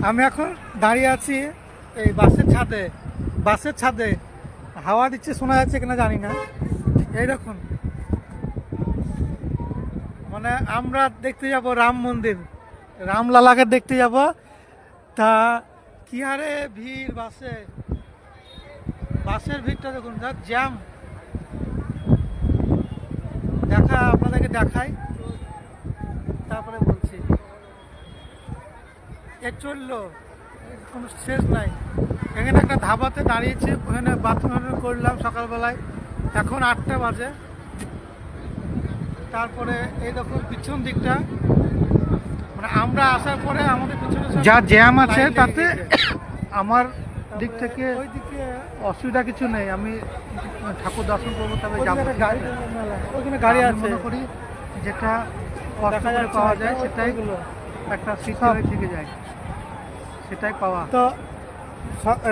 আমি এখন দাঁড়িয়ে আছি এই বাসের ছাদে হাওয়া দিচ্ছে, শোনা যাচ্ছে কিনা জানি না। এই দেখুন, মানে আমরা দেখতে যাব রাম মন্দির, রামলালাকে দেখতে যাব। তা কি হারে ভিড়, বাসের ভিড়টা দেখুন, যা জ্যাম। আপনাদেরকে দেখাই, তারপরে বলছি। এ চললো, কোনো শেষ নাই। এখানে একটা ধাবাতে দাঁড়িয়েছি, ওখানে বাথরুম করলাম সকালবেলায়। এখন 8টা বাজে। তারপরে এই দেখুন পিছন দিকটা, মানে আমরা আসার পরে আমাদের পিছনে যা জ্যাম আছে তাতে আমার দিক থেকে ওই দিকে অসুবিধা কিছু নেই। আমি ঠাকুর দর্শন করবো, তবে যাবো। ওইখানে গাড়ি আছে, মনে করি যেটা কষ্ট করে পাওয়া যায় সেটাই একটা স্মৃতি হয়ে থেকে যায়, সেটাই পাওয়া। তো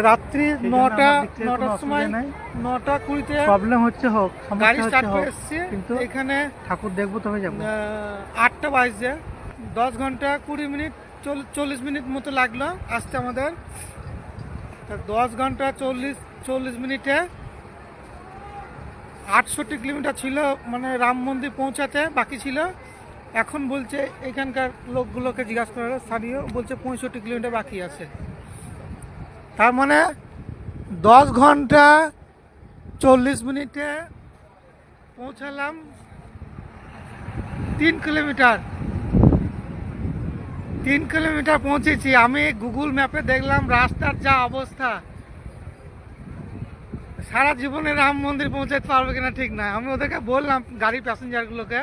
রাত্রি 9টার সময় 9:20-তে প্রবলেম হচ্ছে, গাড়ি স্টার্ট করে এসেছি, কিন্তু এখানে ঠাকুর দেখবো তবে যাবো। 8টা বাজছে, 10 ঘন্টা 20 মিনিট 40 মিনিট মতো লাগলো আসতে আমাদের। 10 ঘন্টা 40 মিনিটে 68 কিলোমিটার ছিল, মানে রাম মন্দির পৌঁছাতে বাকি ছিল। এখন বলছে এখানকার লোকগুলোকে জিজ্ঞাসা করে, স্থানীয় বলছে 65 কিলোমিটার বাকি আছে। তার মানে 10 ঘন্টা 40 মিনিটে পৌঁছালাম 3 কিলোমিটার। 3 কিলোমিটার পৌঁছেছি। আমি গুগল ম্যাপে দেখলাম রাস্তার যা অবস্থা, সারা জীবনে রাম মন্দির পৌঁছাতে পারবে কিনা ঠিক না। আমি ওদেরকে বললাম, গাড়ি প্যাসেঞ্জারগুলোকে,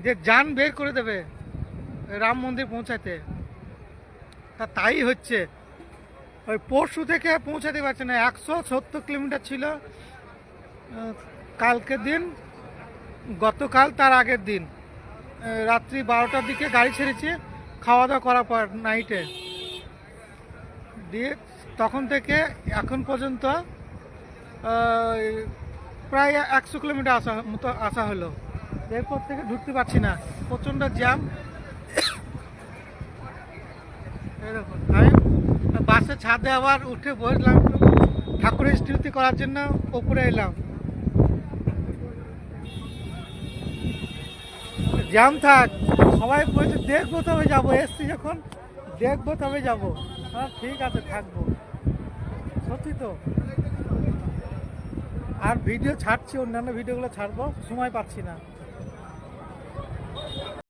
যে যান বের করে দেবে রাম মন্দির পৌঁছাতে। তাই হচ্ছে। ওই পরশু থেকে পৌঁছাতে পারছে না। 170 কিলোমিটার ছিল কালকের দিন, গতকাল তার আগের দিন রাত্রি 12টার দিকে গাড়ি ছেড়েছি, খাওয়া দাওয়া করার পর নাইটে দিয়ে। তখন থেকে এখন পর্যন্ত প্রায় 100 কিলোমিটার আসা হলো। এরপর থেকে ঢুকতে পারছি না, প্রচণ্ড জ্যাম। এরকম আমি বাসের ছাদে আবার উঠে বসলাম, ঠাকুরের স্তুতি করার জন্য উপরে এলাম। জ্যাম থাক, সবাই বলছে দেখবো তবে যাবো, এসছি যখন দেখবো তবে যাবো। হ্যাঁ ঠিক আছে, থাকবো। সত্যি তো। আর ভিডিও ছাড়ছি, অন্যান্য ভিডিওগুলো ছাড়বো, সময় পাচ্ছি না।